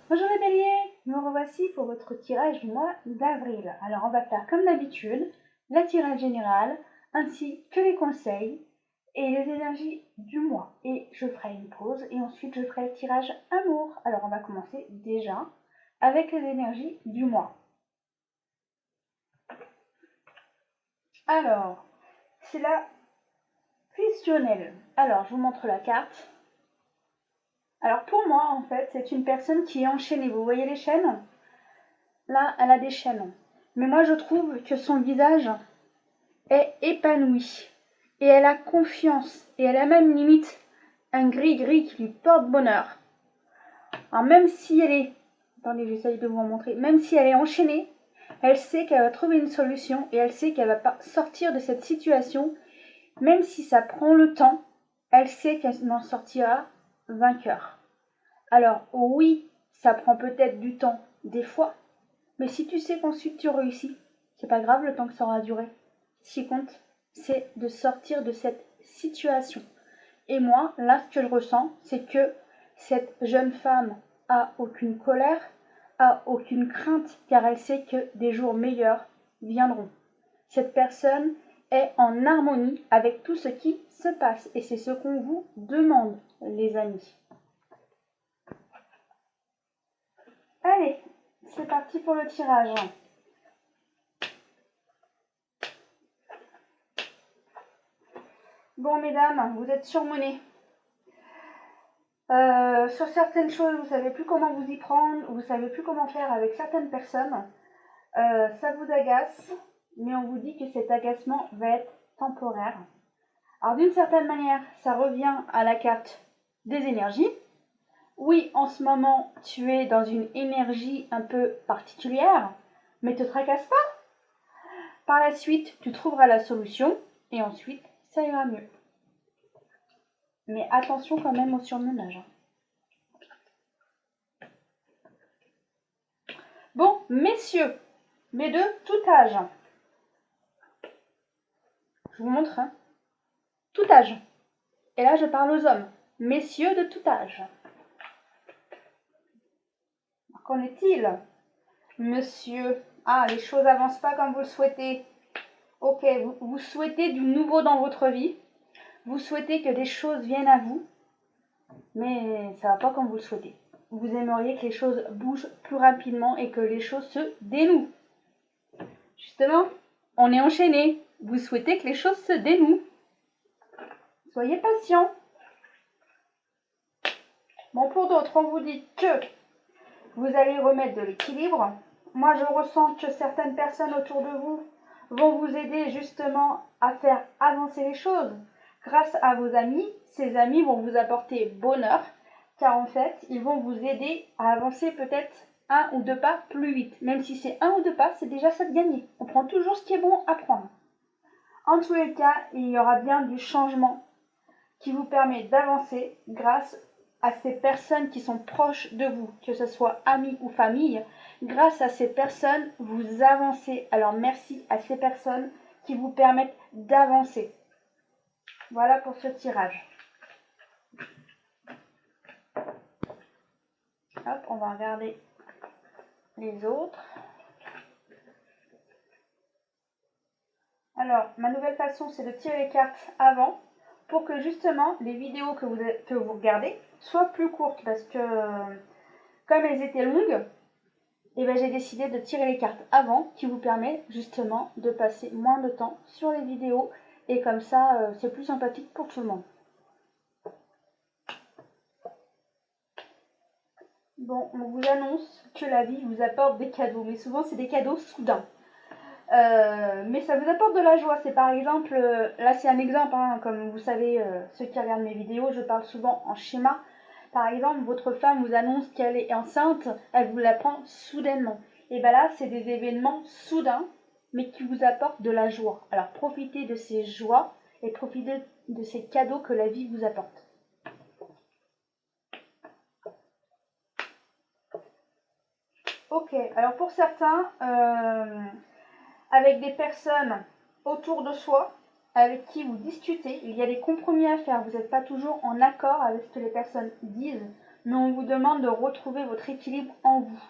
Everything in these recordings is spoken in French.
Bonjour les béliers, me revoici pour votre tirage du mois d'avril. Alors on va faire comme d'habitude, la tirage générale ainsi que les conseils et les énergies du mois. Et je ferai une pause et ensuite je ferai le tirage amour. Alors on va commencer déjà avec les énergies du mois. Alors, c'est la fusionnelle. Alors je vous montre la carte. Alors pour moi, en fait, c'est une personne qui est enchaînée. Vous voyez les chaînes? Là, elle a des chaînes. Mais moi, je trouve que son visage est épanoui. Et elle a confiance. Et elle a même limite un gris-gris qui lui porte bonheur. Alors même si elle est... Attendez, j'essaye de vous en montrer. Même si elle est enchaînée, elle sait qu'elle va trouver une solution. Et elle sait qu'elle va pas sortir de cette situation. Même si ça prend le temps, elle sait qu'elle en sortira vainqueur. Alors oui, ça prend peut-être du temps des fois, mais si tu sais qu'ensuite tu réussis, c'est pas grave le temps que ça aura duré. Ce qui compte, c'est de sortir de cette situation. Et moi, là, ce que je ressens, c'est que cette jeune femme a aucune colère, a aucune crainte, car elle sait que des jours meilleurs viendront. Cette personne est en harmonie avec tout ce qui se passe, et c'est ce qu'on vous demande, les amis. Allez, c'est parti pour le tirage. Bon, mesdames, vous êtes surmenées. Sur certaines choses, vous ne savez plus comment vous y prendre, vous ne savez plus comment faire avec certaines personnes. Ça vous agace, mais on vous dit que cet agacement va être temporaire. Alors d'une certaine manière, ça revient à la carte des énergies. Oui, en ce moment, tu es dans une énergie un peu particulière, mais te tracasse pas. Par la suite, tu trouveras la solution et ensuite, ça ira mieux. Mais attention quand même au surmenage. Bon, messieurs, mais de tout âge. Je vous montre, hein. Tout âge. Et là, je parle aux hommes. Messieurs de tout âge. Qu'en est-il, monsieur? Ah, les choses n'avancent pas comme vous le souhaitez. Ok, vous souhaitez du nouveau dans votre vie. Vous souhaitez que des choses viennent à vous. Mais ça ne va pas comme vous le souhaitez. Vous aimeriez que les choses bougent plus rapidement et que les choses se dénouent. Justement, on est enchaîné. Vous souhaitez que les choses se dénouent. Soyez patient. Bon, pour d'autres, on vous dit que vous allez remettre de l'équilibre. Moi, je ressens que certaines personnes autour de vous vont vous aider justement à faire avancer les choses. Grâce à vos amis, ces amis vont vous apporter bonheur, car en fait, ils vont vous aider à avancer peut-être 1 ou 2 pas plus vite. Même si c'est 1 ou 2 pas, c'est déjà ça de gagner. On prend toujours ce qui est bon à prendre. En tous les cas, il y aura bien du changement qui vous permet d'avancer grâce à ces personnes qui sont proches de vous, que ce soit amis ou famille. Grâce à ces personnes, vous avancez. Alors merci à ces personnes qui vous permettent d'avancer. Voilà pour ce tirage. Hop, on va regarder les autres. Alors, ma nouvelle façon, c'est de tirer les cartes avant pour que justement les vidéos que vous regardez soient plus courtes, parce que comme elles étaient longues, et ben, j'ai décidé de tirer les cartes avant, qui vous permet justement de passer moins de temps sur les vidéos, et comme ça c'est plus sympathique pour tout le monde. Bon, on vous annonce que la vie vous apporte des cadeaux, mais souvent c'est des cadeaux soudains. Mais ça vous apporte de la joie. C'est par exemple, là c'est un exemple, hein, comme vous savez, ceux qui regardent mes vidéos, je parle souvent en schéma. Par exemple, votre femme vous annonce qu'elle est enceinte, elle vous l'apprend soudainement. Et bien là, c'est des événements soudains, mais qui vous apportent de la joie. Alors profitez de ces joies et profitez de ces cadeaux que la vie vous apporte. Ok, alors pour certains, avec des personnes autour de soi, avec qui vous discutez, il y a des compromis à faire. Vous n'êtes pas toujours en accord avec ce que les personnes disent. mais on vous demande de retrouver votre équilibre en vous.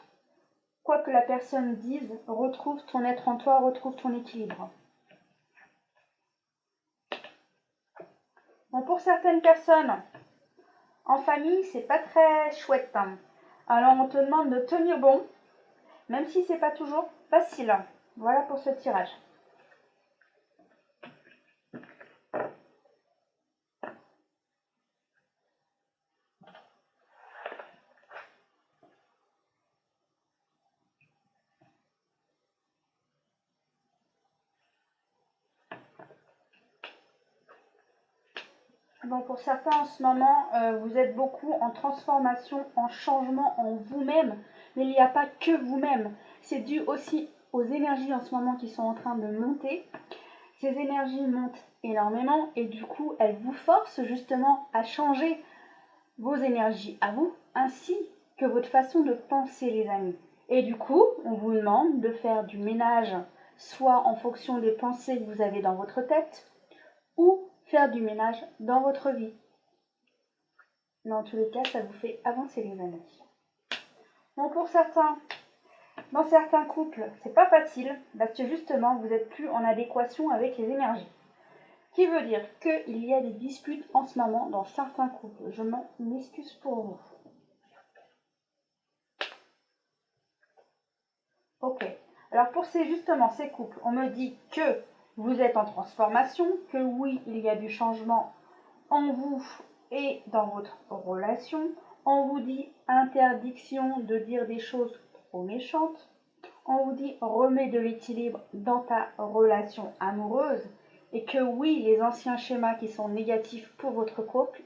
Quoi que la personne dise, retrouve ton être en toi, retrouve ton équilibre. Bon, pour certaines personnes, en famille, c'est pas très chouette, hein. Alors on te demande de tenir bon, même si c'est pas toujours facile. Voilà pour ce tirage. Bon, pour certains en ce moment, vous êtes beaucoup en transformation, en changement en vous-même, mais il n'y a pas que vous-même. C'est dû aussi aux énergies en ce moment qui sont en train de monter. Ces énergies montent énormément et du coup, elles vous forcent justement à changer vos énergies à vous, ainsi que votre façon de penser, les amis. Et du coup, on vous demande de faire du ménage, soit en fonction des pensées que vous avez dans votre tête, ou faire du ménage dans votre vie. Dans tous les cas, ça vous fait avancer, les amis. Bon, pour certains, dans certains couples, c'est pas facile parce que justement, vous n'êtes plus en adéquation avec les énergies. Qui veut dire qu'il y a des disputes en ce moment dans certains couples. Je m'en excuse pour vous. Ok. Alors pour justement ces couples, on me dit que vous êtes en transformation, que oui, il y a du changement en vous et dans votre relation. On vous dit interdiction de dire des choses trop méchantes. On vous dit remets de l'équilibre dans ta relation amoureuse. Et que oui, les anciens schémas qui sont négatifs pour votre couple,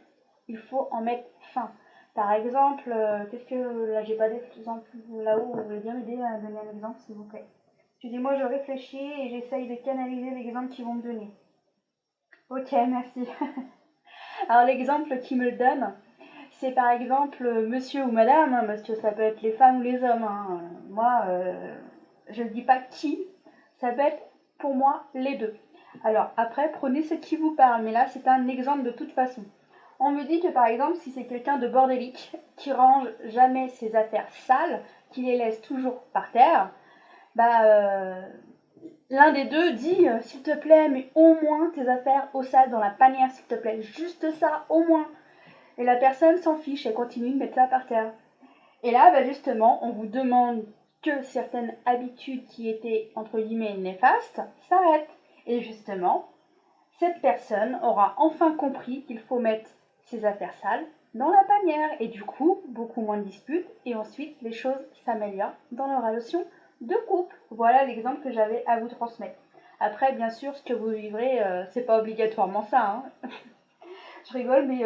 il faut en mettre fin. Par exemple, qu'est-ce que là j'ai pas d'exemple là-haut, vous voulez bien m'aider à donner un exemple s'il vous plaît. Excusez-moi, je réfléchis et j'essaye de canaliser l'exemple qu'ils vont me donner. Ok, merci. Alors l'exemple qu'ils me donne, c'est par exemple monsieur ou madame, hein, parce que ça peut être les femmes ou les hommes. Hein. Moi, je ne dis pas qui, ça peut être pour moi les deux. Alors après, prenez ce qui vous parle, mais là c'est un exemple de toute façon. On me dit que par exemple, si c'est quelqu'un de bordélique, qui range jamais ses affaires sales, qui les laisse toujours par terre, l'un des deux dit s'il te plaît, mais au moins tes affaires au sale dans la panière, s'il te plaît, juste ça, au moins. Et la personne s'en fiche, elle continue de mettre ça par terre. Et là, justement, on vous demande que certaines habitudes qui étaient entre guillemets néfastes s'arrêtent. Et justement, cette personne aura enfin compris qu'il faut mettre ses affaires sales dans la panière. Et du coup, beaucoup moins de disputes. Et ensuite, les choses s'améliorent dans leur relation de couple. Voilà l'exemple que j'avais à vous transmettre. Après, bien sûr, ce que vous vivrez, c'est pas obligatoirement ça. Hein. Je rigole, mais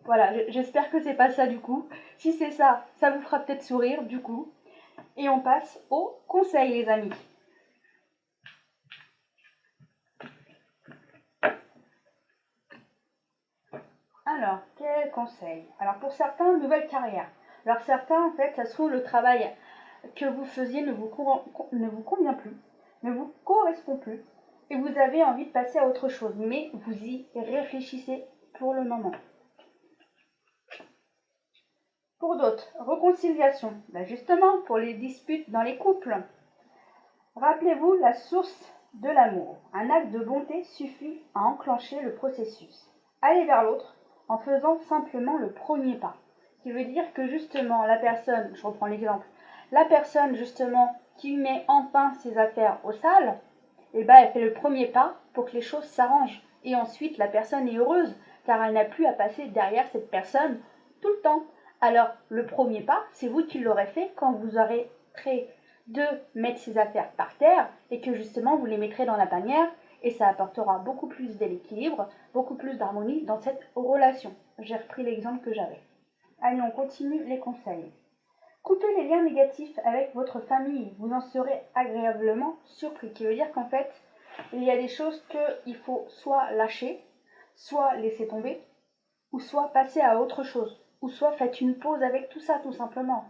voilà, j'espère que c'est pas ça du coup. Si c'est ça, ça vous fera peut-être sourire du coup. Et on passe aux conseils, les amis. Alors, quels conseils? Alors pour certains, nouvelle carrière. Alors certains, en fait, ça se trouve, le travail que vous faisiez ne vous convient plus, ne vous correspond plus, et vous avez envie de passer à autre chose, mais vous y réfléchissez pour le moment. Pour d'autres, réconciliation. Justement, pour les disputes dans les couples. Rappelez-vous la source de l'amour. Un acte de bonté suffit à enclencher le processus. Allez vers l'autre en faisant simplement le premier pas. Ce qui veut dire que justement la personne, je reprends l'exemple, la personne justement qui met enfin ses affaires au sale, elle fait le premier pas pour que les choses s'arrangent. Et ensuite la personne est heureuse car elle n'a plus à passer derrière cette personne tout le temps. Alors le premier pas, c'est vous qui l'aurez fait quand vous aurez créé de mettre ses affaires par terre et que justement vous les mettrez dans la panière et ça apportera beaucoup plus d'équilibre, beaucoup plus d'harmonie dans cette relation. J'ai repris l'exemple que j'avais. Allez, on continue les conseils. Coupez les liens négatifs avec votre famille, vous en serez agréablement surpris. Qui veut dire qu'en fait, il y a des choses qu'il faut soit lâcher, soit laisser tomber, ou soit passer à autre chose, ou soit faites une pause avec tout ça tout simplement.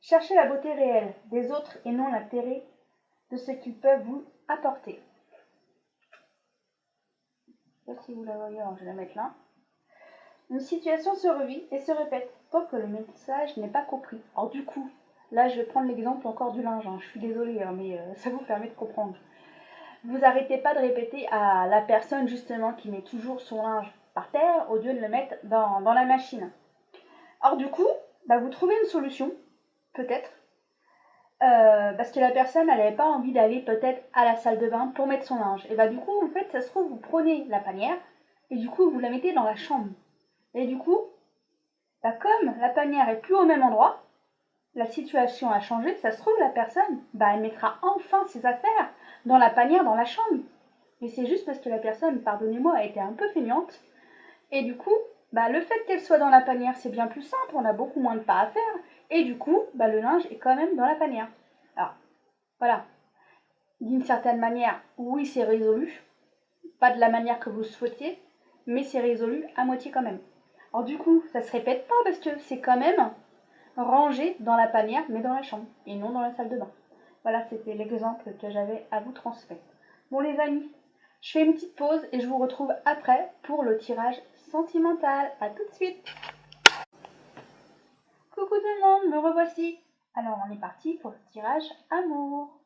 Cherchez la beauté réelle des autres et non l'intérêt de ce qu'ils peuvent vous apporter. Je ne sais pas si vous la voyez, alors je vais la mettre là. Une situation se revit et se répète tant que le message n'est pas compris. Alors du coup, là je vais prendre l'exemple encore du linge, hein. Je suis désolée, hein, mais ça vous permet de comprendre. Vous arrêtez pas de répéter à la personne justement qui met toujours son linge par terre au lieu de le mettre dans la machine. Alors du coup, bah, vous trouvez une solution, peut-être, parce que la personne n'avait pas envie d'aller peut-être à la salle de bain pour mettre son linge. Et bah du coup, en fait, ça se trouve, vous prenez la panière et du coup, vous la mettez dans la chambre. Et du coup, bah, comme la panière est plus au même endroit, la situation a changé, ça se trouve, la personne, bah, elle mettra enfin ses affaires dans la panière dans la chambre. Mais c'est juste parce que la personne, pardonnez-moi, a été un peu feignante. Et du coup, bah, le fait qu'elle soit dans la panière, c'est bien plus simple, on a beaucoup moins de pas à faire. Et du coup, bah, le linge est quand même dans la panière. Alors, voilà. D'une certaine manière, oui, c'est résolu. Pas de la manière que vous souhaitiez, mais c'est résolu à moitié quand même. Alors du coup, ça se répète pas parce que c'est quand même rangé dans la panière, mais dans la chambre, et non dans la salle de bain. Voilà, c'était l'exemple que j'avais à vous transmettre. Bon les amis, je fais une petite pause et je vous retrouve après pour le tirage sentimental. A tout de suite. Coucou tout le monde, me revoici. Alors on est parti pour le tirage amour.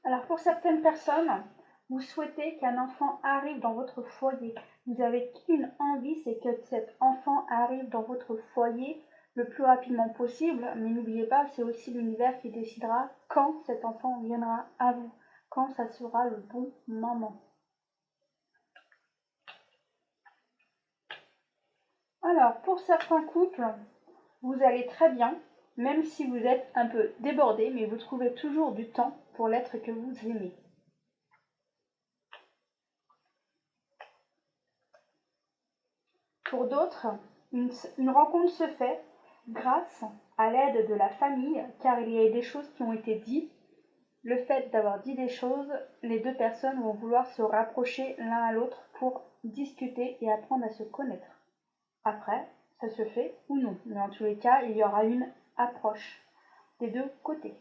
Alors pour certaines personnes, vous souhaitez qu'un enfant arrive dans votre foyer. Vous avez qu'une envie, c'est que cet enfant arrive dans votre foyer le plus rapidement possible. Mais n'oubliez pas, c'est aussi l'univers qui décidera quand cet enfant viendra à vous, quand ça sera le bon moment. Alors pour certains couples, vous allez très bien, même si vous êtes un peu débordé, mais vous trouvez toujours du temps pour l'être que vous aimez. Pour d'autres, une rencontre se fait grâce à l'aide de la famille, car il y a des choses qui ont été dites. Le fait d'avoir dit des choses, les deux personnes vont vouloir se rapprocher l'un à l'autre pour discuter et apprendre à se connaître. Après, ça se fait ou non, mais en tous les cas, il y aura une approche des deux côtés.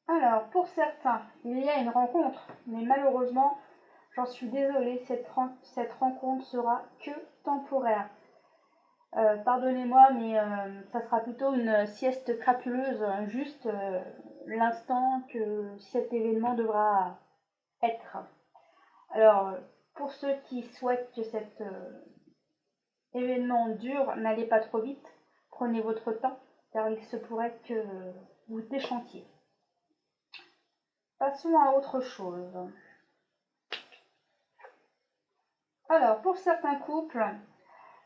Alors, pour certains, il y a une rencontre, mais malheureusement, j'en suis désolée, cette rencontre sera que temporaire. Pardonnez-moi, mais ça sera plutôt une sieste crapuleuse, juste l'instant que cet événement devra être. Alors, pour ceux qui souhaitent que cet événement dure, n'allez pas trop vite, prenez votre temps, car il se pourrait que vous déchantiez. Passons à autre chose. Alors, pour certains couples,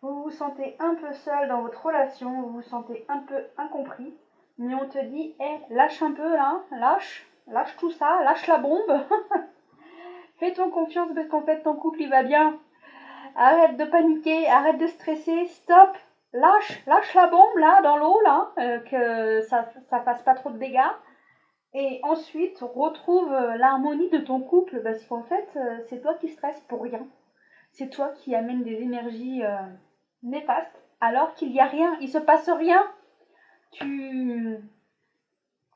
vous vous sentez un peu seul dans votre relation, vous vous sentez un peu incompris, mais on te dit, hé, lâche un peu là, lâche tout ça, lâche la bombe, fais-toi confiance parce qu'en fait ton couple il va bien, arrête de paniquer, arrête de stresser, stop, lâche la bombe là, dans l'eau là, que ça fasse pas trop de dégâts. Et ensuite, retrouve l'harmonie de ton couple parce qu'en fait, c'est toi qui stresses pour rien. C'est toi qui amène des énergies néfastes alors qu'il n'y a rien, il se passe rien.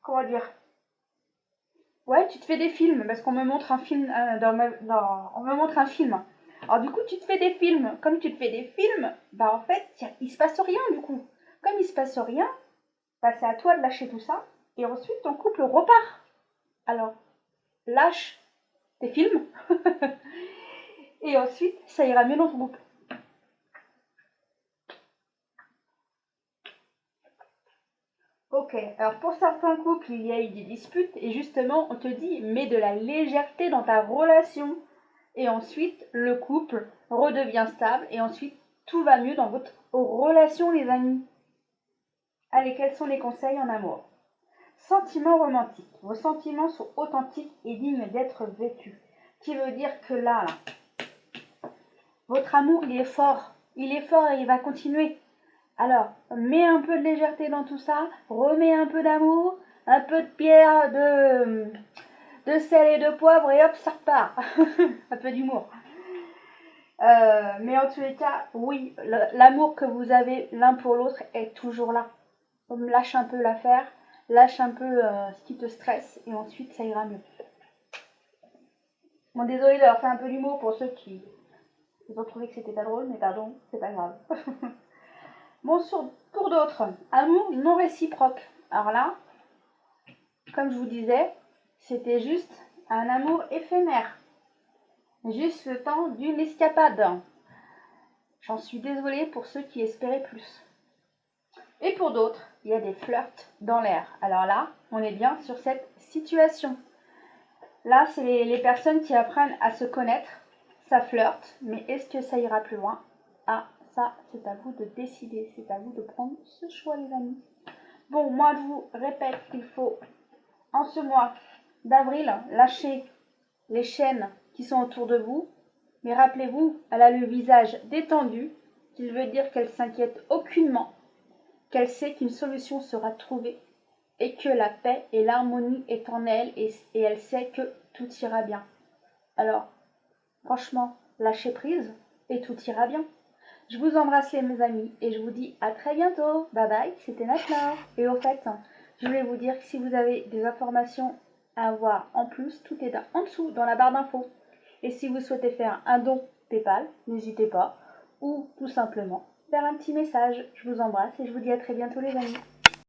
Comment dire? Ouais, tu te fais des films parce qu'on me montre un film on me montre un film. Alors du coup, tu te fais des films. Comme tu te fais des films, bah en fait, il se passe rien du coup. Comme il se passe rien, bah c'est à toi de lâcher tout ça et ensuite ton couple repart. Alors, lâche tes films et ensuite ça ira mieux dans ton couple. Ok, alors pour certains couples, il y a eu des disputes et justement, on te dit, mets de la légèreté dans ta relation. Et ensuite, le couple redevient stable et ensuite, tout va mieux dans votre relation, les amis. Allez, quels sont les conseils en amour? Sentiments romantiques. Vos sentiments sont authentiques et dignes d'être vécus. Qui veut dire que là, votre amour, il est fort. Il est fort et il va continuer. Alors, mets un peu de légèreté dans tout ça, remets un peu d'amour, un peu de pierre, de sel et de poivre et hop, ça repart. Un peu d'humour. Mais en tous les cas, oui, l'amour que vous avez l'un pour l'autre est toujours là. Donc lâche un peu l'affaire, lâche un peu ce qui te stresse et ensuite ça ira mieux. Bon, désolé d'avoir fait un peu d'humour pour ceux qui ont trouvé que c'était pas drôle, mais pardon, c'est pas grave. Bon, pour d'autres, amour non réciproque. Alors là, comme je vous disais, c'était juste un amour éphémère. Juste le temps d'une escapade. J'en suis désolée pour ceux qui espéraient plus. Et pour d'autres, il y a des flirts dans l'air. Alors là, on est bien sur cette situation. Là, c'est les personnes qui apprennent à se connaître. Ça flirte, mais est-ce que ça ira plus loin? Ah, ça, c'est à vous de décider. C'est à vous de prendre ce choix, les amis. Bon, moi, je vous répète qu'il faut, en ce mois d'avril, lâcher les chaînes qui sont autour de vous. Mais rappelez-vous, elle a le visage détendu, qu'il veut dire qu'elle s'inquiète aucunement, qu'elle sait qu'une solution sera trouvée et que la paix et l'harmonie est en elle et elle sait que tout ira bien. Alors, franchement, lâchez prise et tout ira bien. Je vous embrasse mes amis et je vous dis à très bientôt. Bye bye, c'était Natna. Et au fait, je voulais vous dire que si vous avez des informations à avoir en plus, tout est en dessous dans la barre d'infos. Et si vous souhaitez faire un don PayPal, n'hésitez pas. Ou tout simplement faire un petit message. Je vous embrasse et je vous dis à très bientôt les amis.